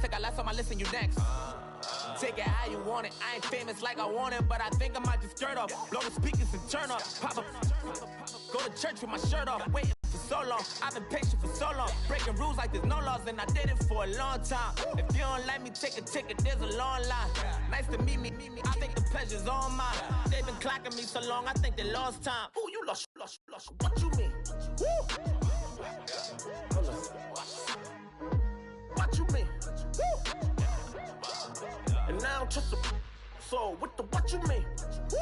got less on my list and you next. Take it how you want it. I ain't famous like I want it, but I think I might just stir up. Blow the speakers and turn up. Pop up. Go to church with my shirt off. Waiting for so long. I've been patient for so long. Breaking rules like there's no laws, and I did it for a long time. If you don't like me, take a ticket. There's a long line. Nice to meet me. I think the pleasure's all mine. They've been clocking me so long, I think they lost time. Ooh, you lost. What you mean? Woo! What you mean? Woo! And now I don't trust the so what you mean? Woo!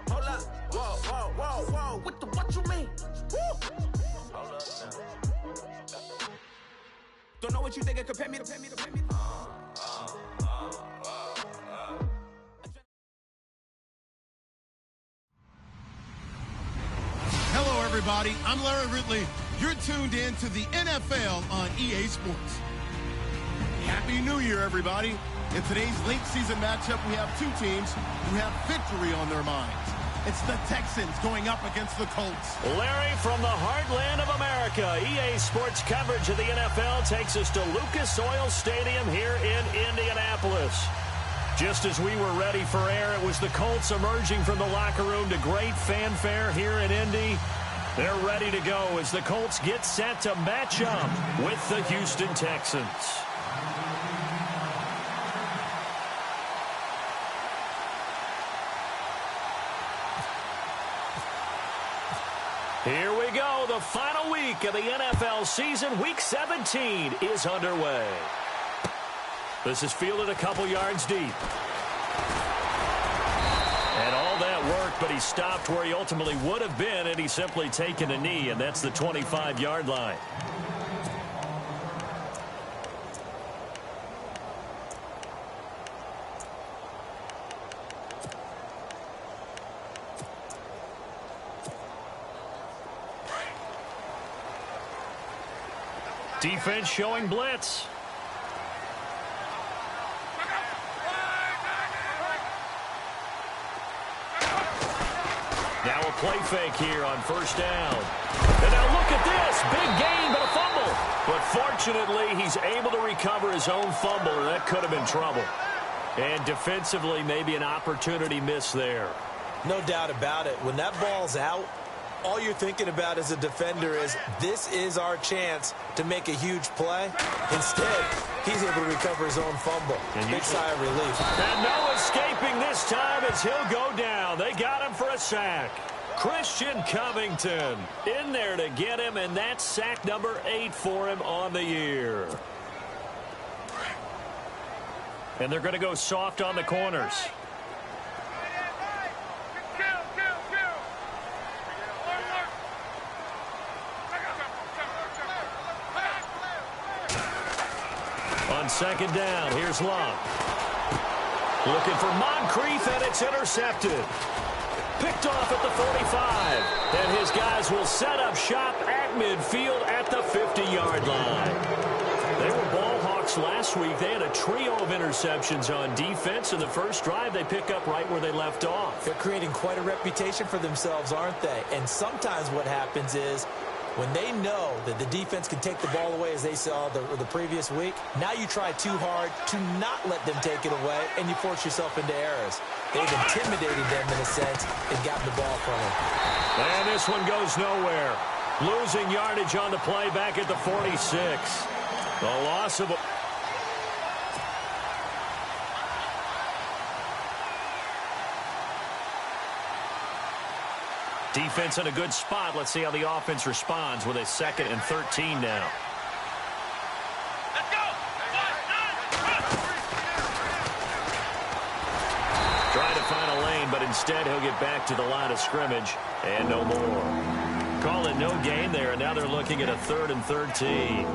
Hold up, whoa, with the what you mean? Woo! Hold up now. Don't know what you think, compare me to pay me. Hello, everybody. I'm Larry Ridley. You're tuned in to the NFL on EA Sports. Happy New Year, everybody. In today's late season matchup, we have two teams who have victory on their minds. It's the Texans going up against the Colts. Larry, from the heartland of America, EA Sports coverage of the NFL takes us to Lucas Oil Stadium here in Indianapolis. Just as we were ready for air, it was the Colts emerging from the locker room to great fanfare here in Indy. They're ready to go as the Colts get set to match up with the Houston Texans. Here we go. The final week of the NFL season. Week 17 is underway. This is fielded a couple yards deep. And all that worked, but he stopped where he ultimately would have been, and he's simply taken a knee, and that's the 25-yard line. Defense showing blitz. Now a play fake here on first down. And now look at this. Big gain, but a fumble. But fortunately, he's able to recover his own fumble, and that could have been trouble. And defensively, maybe an opportunity miss there. No doubt about it. When that ball's out, all you're thinking about as a defender is, this is our chance to make a huge play. Instead, he's able to recover his own fumble. Big sigh of relief. And no escaping this time as he'll go down. They got him for a sack. Christian Covington in there to get him, and that's sack number 8 for him on the year. And they're going to go soft on the corners. On second down, here's Love. Looking for Moncrief, and it's intercepted. Picked off at the 45. And his guys will set up shop at midfield at the 50-yard line. They were ball hawks last week. They had a trio of interceptions on defense. In the first drive, they pick up right where they left off. They're creating quite a reputation for themselves, aren't they? And sometimes what happens is, when they know that the defense can take the ball away, as they saw the previous week, now you try too hard to not let them take it away, and you force yourself into errors. They've intimidated them in a sense and gotten the ball from them. And this one goes nowhere. Losing yardage on the play back at the 46. The loss of a... Defense in a good spot. Let's see how the offense responds with a 2nd and 13 now. Let's go. Trying to find a lane, but instead he'll get back to the line of scrimmage and no more. Call it no gain there, and now they're looking at a 3rd and 13.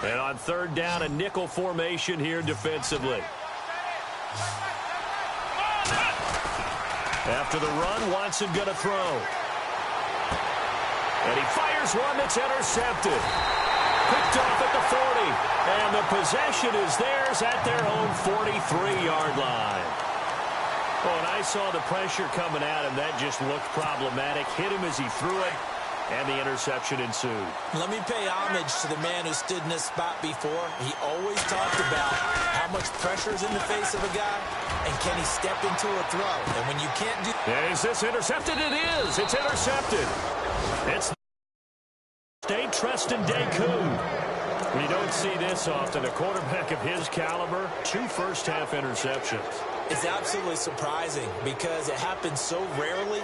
And on 3rd down, a nickel formation here defensively. After the run, Watson going to throw. And he fires one that's intercepted. Picked off at the 40. And the possession is theirs at their own 43-yard line. Oh, and I saw the pressure coming at him. That just looked problematic. Hit him as he threw it, and the interception ensued. Let me pay homage to the man who stood in this spot before. He always talked about how much pressure is in the face of a guy, and can he step into a throw. And when you can't do... Is this intercepted? It is. It's intercepted. It's State Treston Deku. We don't see this often. A quarterback of his caliber, 2 first-half interceptions. It's absolutely surprising because it happens so rarely.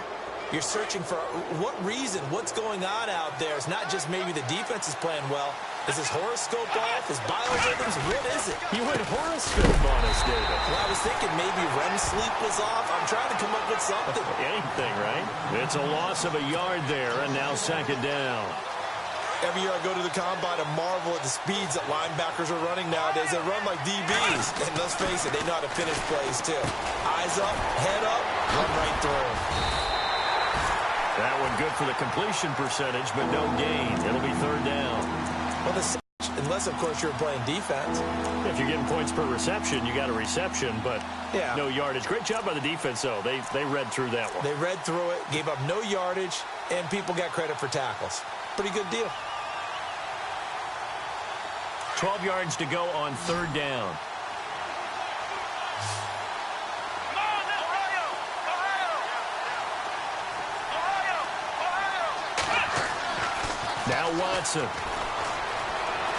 You're searching for what reason, what's going on out there. It's not just maybe the defense is playing well. Is his horoscope off? His biorhythms? What is it? You went horoscope on us, David. Well, I was thinking maybe REM sleep was off. I'm trying to come up with something. Anything, right? It's a loss of a yard there, and now second down. Every year I go to the combine and marvel at the speeds that linebackers are running nowadays. They run like DBs. And let's face it, they know how to finish plays too. Eyes up, head up, run right through. That one good for the completion percentage, but no gain. It'll be third down. Well, unless, of course, you're playing defense. If you're getting points per reception, you got a reception, but no yardage. Great job by the defense, though. They read through that one. They read through it, gave up no yardage, and people got credit for tackles. Pretty good deal. 12 yards to go on third down. Now Watson.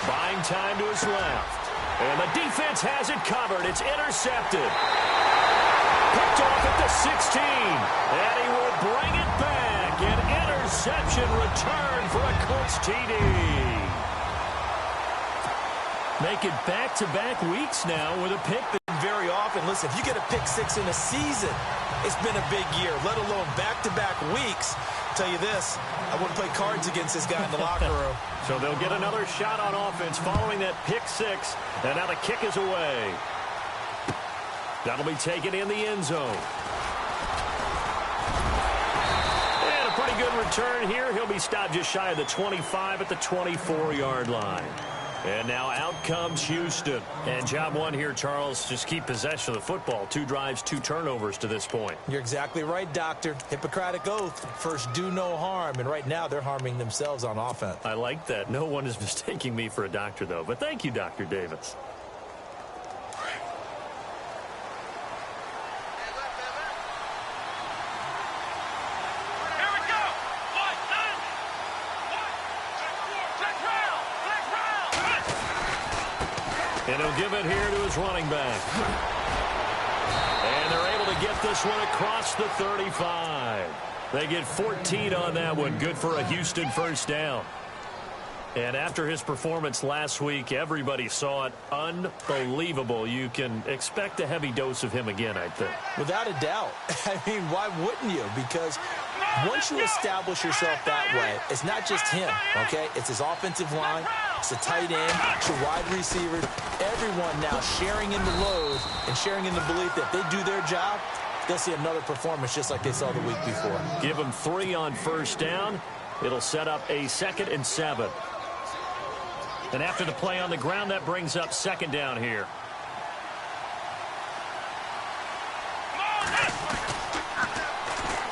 Buying time to his left. And the defense has it covered. It's intercepted. Picked off at the 16. And he will bring it back. An interception return for a Colts TD. Make it back-to-back weeks now with a pick that very often. Listen, if you get a pick 6 in a season, it's been a big year, let alone back-to-back weeks. I'll tell you this, I wouldn't play cards against this guy in the locker room. So they'll get another shot on offense following that pick 6, and now the kick is away. That'll be taken in the end zone. And a pretty good return here. He'll be stopped just shy of the 25 at the 24-yard line. And now out comes Houston. And job one here, Charles, just keep possession of the football. 2 drives, 2 turnovers to this point. You're exactly right, Doctor. Hippocratic oath. First, do no harm. And right now, they're harming themselves on offense. I like that. No one is mistaking me for a doctor, though. But thank you, Dr. Davis. And he'll give it here to his running back. And they're able to get this one across the 35. They get 14 on that one. Good for a Houston first down. And after his performance last week, everybody saw it. Unbelievable. You can expect a heavy dose of him again, I think. Without a doubt. I mean, why wouldn't you? Because once you establish yourself that way, it's not just him, okay? It's his offensive line, it's the tight end, it's your wide receivers, everyone now sharing in the load and sharing in the belief that they do their job, they'll see another performance just like they saw the week before. Give them 3 on first down. It'll set up a 2nd and 7. And after the play on the ground, that brings up second down here.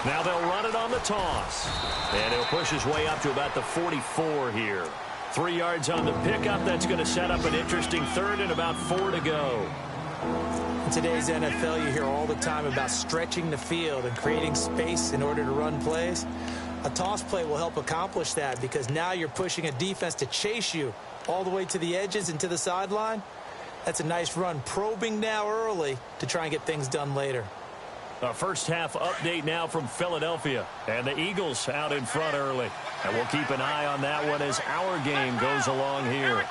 Now they'll run it on the toss. And he'll push his way up to about the 44 here. 3 yards on the pickup. That's going to set up an interesting 3rd and about 4 to go. In today's NFL, you hear all the time about stretching the field and creating space in order to run plays. A toss play will help accomplish that because now you're pushing a defense to chase you all the way to the edges and to the sideline. That's a nice run. Probing now early to try and get things done later. A first half update now from Philadelphia. And the Eagles out in front early. And we'll keep an eye on that one as our game goes along here.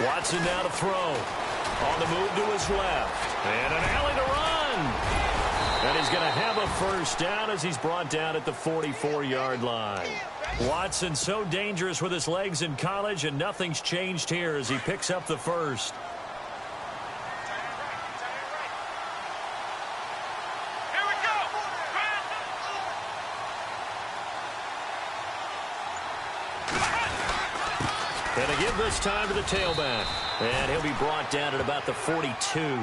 Watson now to throw. On the move to his left. And an alley to run. And he's going to have a first down as he's brought down at the 44-yard line. Watson so dangerous with his legs in college, and nothing's changed here as he picks up the first. And they give this time to the tailback. And he'll be brought down at about the 42.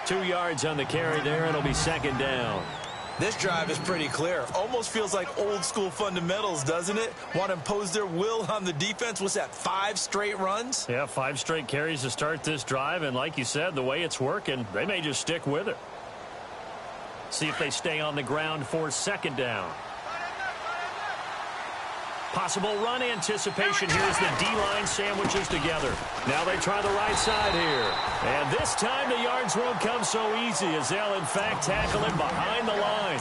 2 yards on the carry there, and it'll be second down. This drive is pretty clear. Almost feels like old school fundamentals, doesn't it? Want to impose their will on the defense. What's that, 5 straight runs? Yeah, 5 straight carries to start this drive. And like you said, the way it's working, they may just stick with it. See if they stay on the ground for second down. Possible run anticipation. Here's the D-line sandwiches together. Now they try the right side here. And this time the yards won't come so easy as they'll, in fact, tackle him behind the line.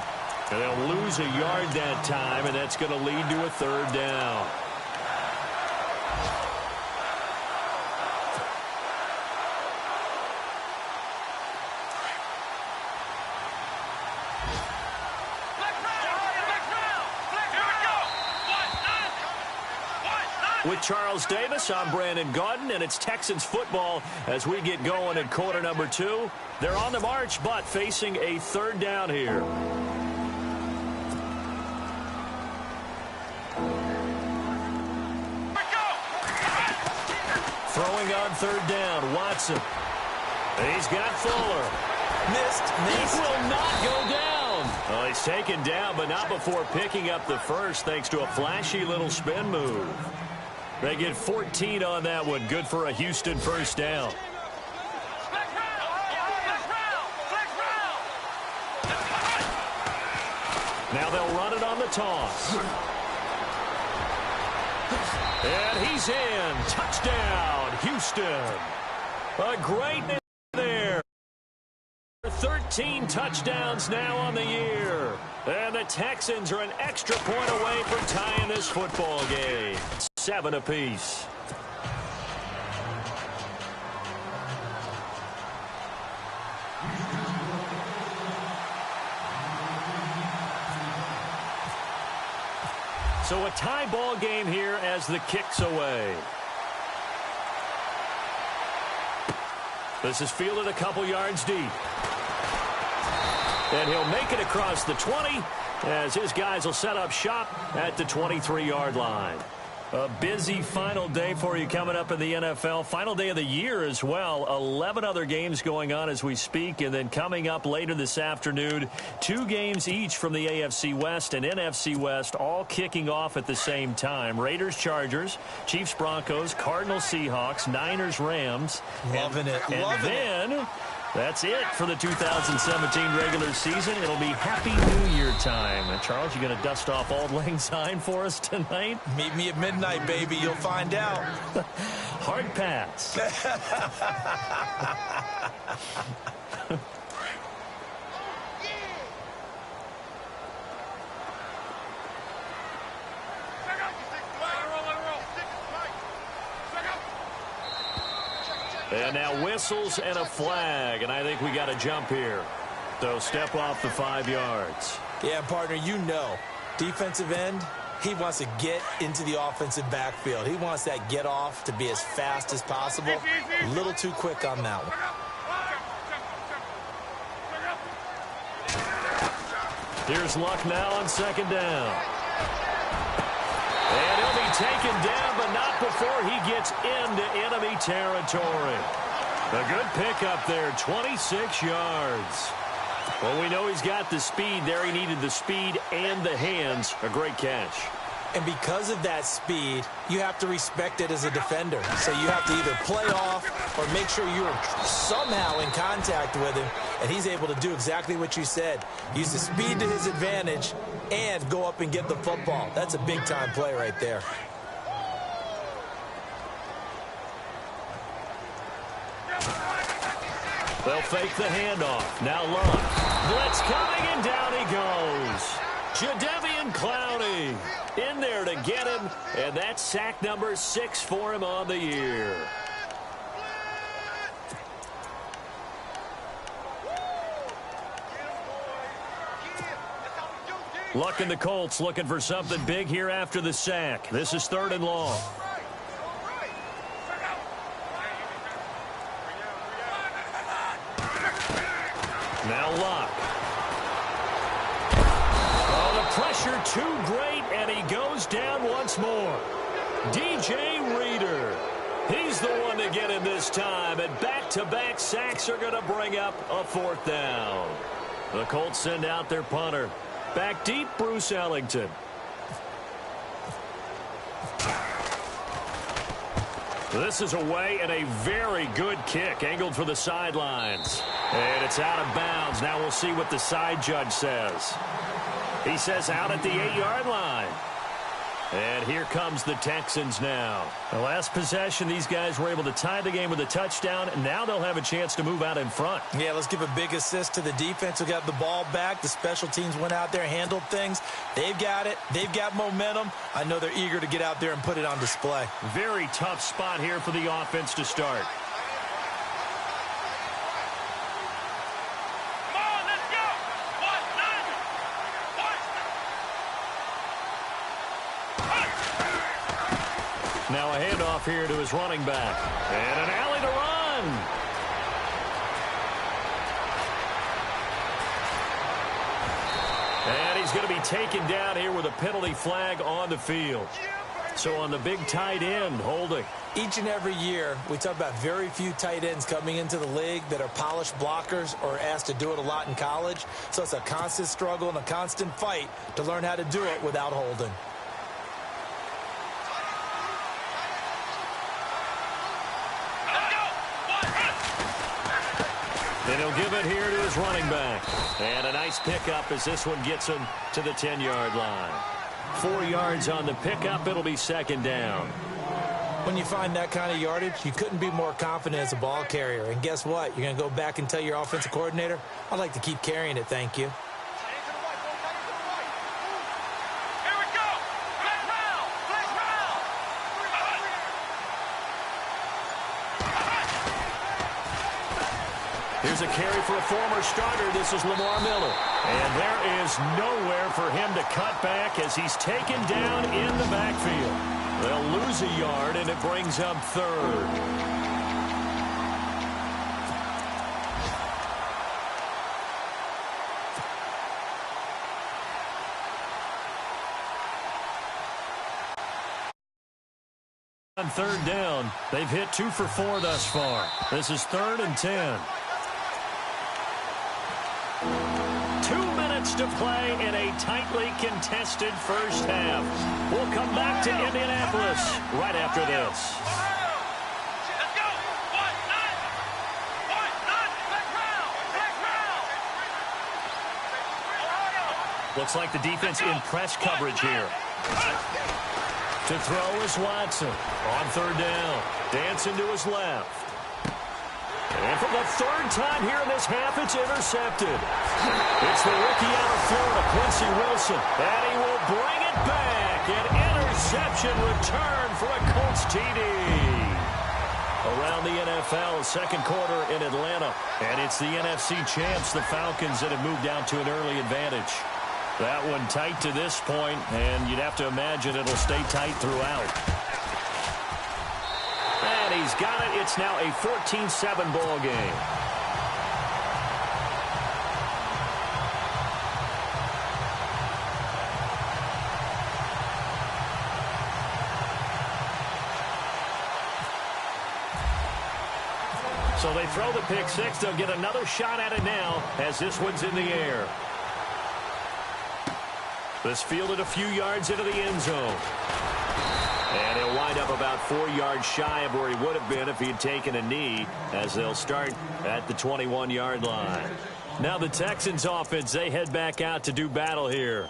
And they'll lose a yard that time, and that's going to lead to a third down. With Charles Davis, I'm Brandon Gaudin, and it's Texans football as we get going in quarter number 2. They're on the march, but facing a third down here. Throwing on third down, Watson. He's got Fuller. Missed. He will not go down. Well, he's taken down, but not before picking up the first thanks to a flashy little spin move. They get 14 on that one. Good for a Houston first down. Now they'll run it on the toss. And he's in. Touchdown, Houston. A great there. 13 touchdowns now on the year. And the Texans are an extra point away from tying this football game. 7 apiece. So a tie ball game here as the kick's away. This is fielded a couple yards deep. And he'll make it across the 20 as his guys will set up shop at the 23-yard line. A busy final day for you coming up in the NFL. Final day of the year as well. 11 other games going on as we speak. And then coming up later this afternoon, 2 games each from the AFC West and NFC West, all kicking off at the same time. Raiders, Chargers, Chiefs, Broncos, Cardinals, Seahawks, Niners, Rams. Loving it. And then that's it for the 2017 regular season. It'll be Happy New Year time. And Charles, you going to dust off Auld Lang Syne for us tonight? Meet me at midnight, baby. You'll find out. Hard pass. And now whistles and a flag, and I think we got a jump here. So step off the 5 yards. Yeah, partner, you know, defensive end, he wants to get into the offensive backfield. He wants that get off to be as fast as possible. A little too quick on that one. Here's Luck now on second down. And he'll be taken down, but not before he gets into enemy territory. A good pickup there, 26 yards. Well, we know he's got the speed there. He needed the speed and the hands. A great catch. And because of that speed, you have to respect it as a defender. So you have to either play off or make sure you're somehow in contact with him. And he's able to do exactly what you said. Use the speed to his advantage and go up and get the football. That's a big-time play right there. They'll fake the handoff. Now Luck. Blitz coming, and down he goes. Jadeveon Clowney in there to get him, and that's sack number 6 for him on the year. Luck and the Colts looking for something big here after the sack. This is 3rd and long. Now Luck. Oh, the pressure too great, and he goes down once more. DJ Reader. He's the one to get it this time, and back-to-back sacks are going to bring up a 4th down. The Colts send out their punter. Back deep, Bruce Ellington. This is away and a very good kick, angled for the sidelines. And it's out of bounds. Now we'll see what the side judge says. He says out at the 8-yard line. And here comes the Texans now. The last possession, these guys were able to tie the game with a touchdown, and now they'll have a chance to move out in front. Yeah, let's give a big assist to the defense who got the ball back. The special teams went out there, handled things. They've got it. They've got momentum. I know they're eager to get out there and put it on display. Very tough spot here for the offense to start. Now a handoff here to his running back. And an alley to run. And he's going to be taken down here with a penalty flag on the field. So on the big tight end, holding. Each and every year, we talk about very few tight ends coming into the league that are polished blockers or asked to do it a lot in college. So it's a constant struggle and a constant fight to learn how to do it without holding. And he'll give it here to his running back. And a nice pickup as this one gets him to the 10-yard line. 4 yards on the pickup. It'll be 2nd down. When you find that kind of yardage, you couldn't be more confident as a ball carrier. And guess what? You're going to go back and tell your offensive coordinator, I'd like to keep carrying it, thank you. Here's a carry for a former starter. This is Lamar Miller. And there is nowhere for him to cut back as he's taken down in the backfield. They'll lose a yard, and it brings up 3rd. On 3rd down, they've hit 2 for 4 thus far. This is 3rd and 10. 2 minutes to play in a tightly contested first half. We'll come back to Indianapolis right after this. Looks like the defense in press coverage here. To throw is Watson. On 3rd down. Dancing to his left. And for the 3rd time here in this half, it's intercepted. It's the rookie out of Florida, Quincy Wilson. And he will bring it back. An interception return for a Colts TD. Around the NFL, 2nd quarter in Atlanta. And it's the NFC champs, the Falcons, that have moved down to an early advantage. That one tight to this point, and you'd have to imagine it'll stay tight throughout. And he's got it. It's now a 14-7 ball game. So they throw the pick 6. They'll get another shot at it now as this one's in the air. This fielded a few yards into the end zone. And he'll wind up about 4 yards shy of where he would have been if he had taken a knee, as they'll start at the 21-yard line. Now the Texans offense, they head back out to do battle here.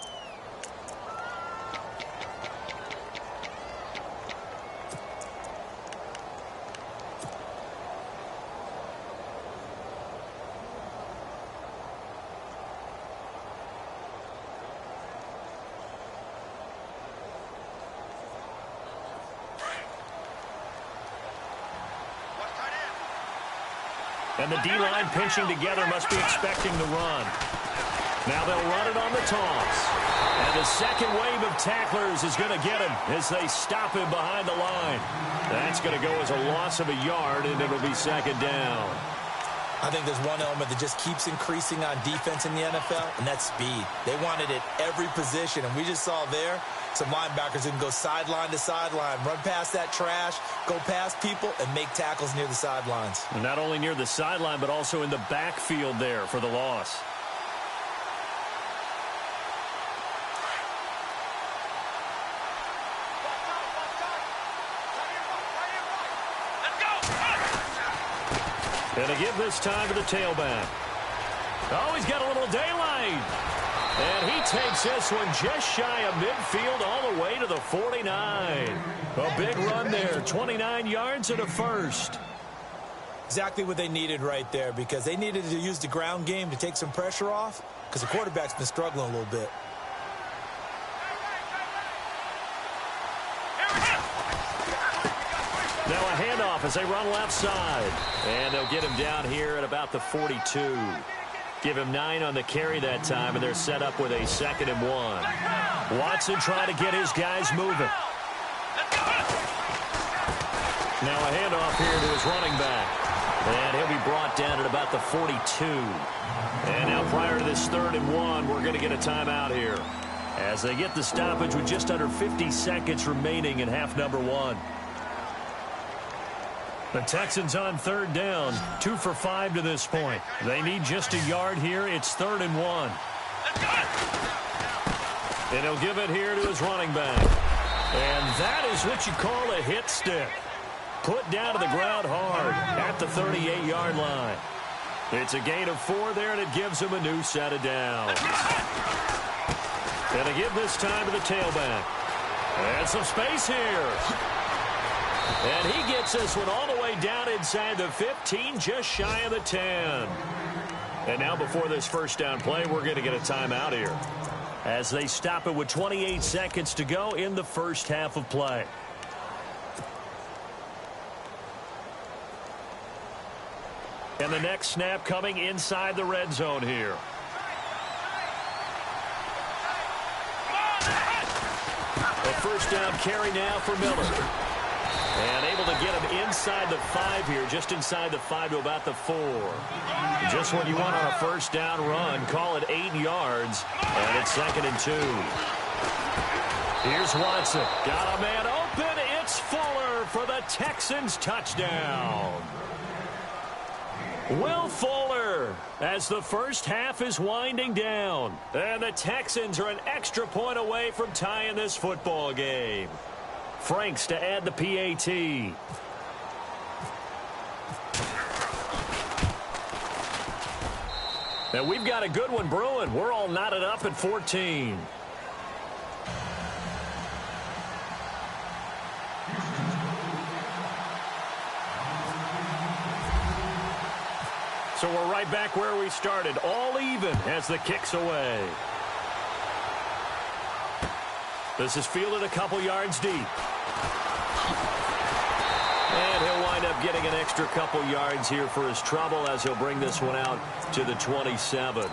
And the D-line pinching together must be expecting the run. Now they'll run it on the toss. And the second wave of tacklers is going to get him as they stop him behind the line. That's going to go as a loss of a yard, and it'll be 2nd down. I think there's one element that just keeps increasing on defense in the NFL, and that's speed. They want it at every position, and we just saw there some linebackers who can go sideline to sideline, run past that trash, go past people, and make tackles near the sidelines. And not only near the sideline, but also in the backfield there for the loss. And to give this time to the tailback. Oh, he's got a little daylight. And he takes this one just shy of midfield all the way to the 49. A big run there, 29 yards and a first. Exactly what they needed right there, because they needed to use the ground game to take some pressure off, because the quarterback's been struggling a little bit. Now a handoff as they run left side. And they'll get him down here at about the 42. Give him 9 on the carry that time, and they're set up with a 2nd and 1. Watson trying to get his guys moving. Now a handoff here to his running back. And he'll be brought down at about the 42. And now prior to this 3rd and 1, we're going to get a timeout here, as they get the stoppage with just under 50 seconds remaining in half number 1. The Texans on 3rd down, 2 for 5 to this point. They need just a yard here. It's 3rd and 1. And he'll give it here to his running back. And that is what you call a hit stick. Put down to the ground hard at the 38-yard line. It's a gain of 4 there, and it gives him a new set of downs. And to give this time to the tailback. And some space here. And he gets this one all the way down inside the 15, just shy of the 10. And now before this first down play, we're going to get a timeout here, as they stop it with 28 seconds to go in the first half of play. And the next snap coming inside the red zone here. A first down carry now for Miller. And able to get him inside the 5 here, just inside the 5 to about the 4. Just what you want on a first down run. Call it 8 yards, and it's 2nd and 2. Here's Watson. Got a man open. It's Fuller for the Texans touchdown. Will Fuller, as the first half is winding down. And the Texans are an extra point away from tying this football game. Franks to add the PAT. Now we've got a good one brewing. We're all knotted up at 14. So we're right back where we started, all even as the kick's away. This is fielded a couple yards deep. And he'll wind up getting an extra couple yards here for his trouble, as he'll bring this one out to the 27.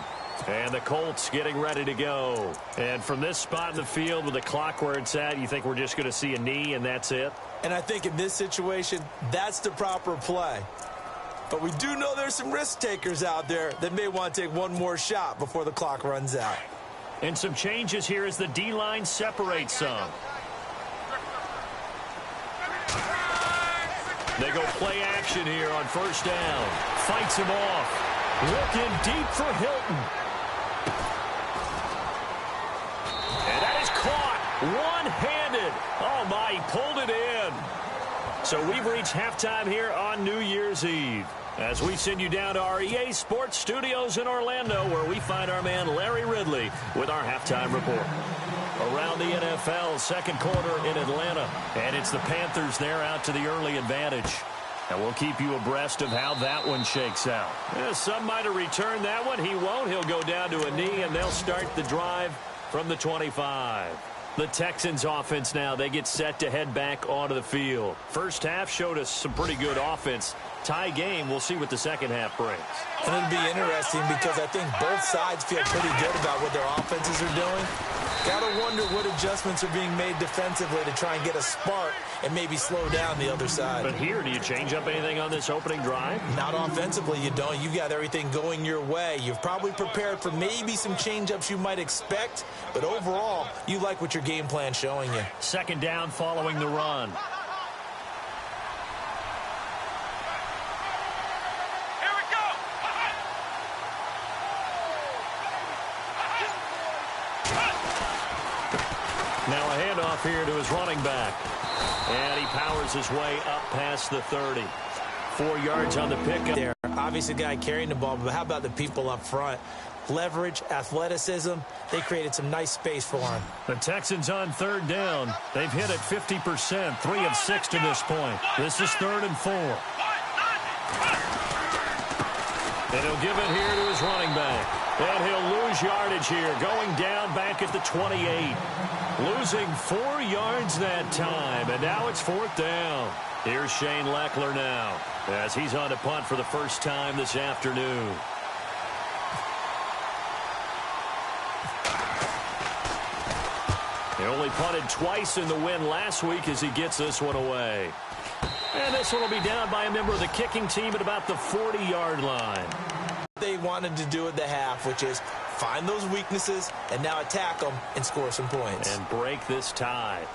And the Colts getting ready to go. And from this spot in the field with the clock where it's at, you think we're just going to see a knee and that's it? And I think in this situation, that's the proper play. But we do know there's some risk takers out there that may want to take one more shot before the clock runs out. And some changes here as the D-line separates some. They go play action here on first down. Fights him off. Looking deep for Hilton. And that is caught one-handed. Oh, my, he pulled it in. So we've reached halftime here on New Year's Eve, as we send you down to our EA Sports Studios in Orlando, where we find our man Larry Ridley with our halftime report. Around the NFL, second quarter in Atlanta, and it's the Panthers there out to the early advantage. And we'll keep you abreast of how that one shakes out. Some might have returned that one. He won't. He'll go down to a knee, and they'll start the drive from the 25. The Texans offense now, they get set to head back onto the field. First half showed us some pretty good offense. Tie game, we'll see what the second half brings. And it'll be interesting because I think both sides feel pretty good about what their offenses are doing. Gotta wonder what adjustments are being made defensively to try and get a spark and maybe slow down the other side. But here, do you change up anything on this opening drive? Not offensively, you don't. You got everything going your way. You've probably prepared for maybe some change-ups you might expect, but overall, you like what your game plan's showing you. Second down following the run. Now a handoff here to his running back. And he powers his way up past the 30. 4 yards on the pickup. There, obviously the guy carrying the ball, but how about the people up front? Leverage, athleticism, they created some nice space for him. The Texans on third down. They've hit it 50%, 3 of 6 to this point. This is 3rd and 4. And he'll give it here to his running back. And he'll lose yardage here, going down back at the 28. Losing 4 yards that time, and now it's 4th down. Here's Shane Leckler now, as he's on to punt for the first time this afternoon. He only punted twice in the win last week as he gets this one away. And this one will be down by a member of the kicking team at about the 40-yard line. They wanted to do at the half, which is find those weaknesses and now attack them and score some points. And break this tie.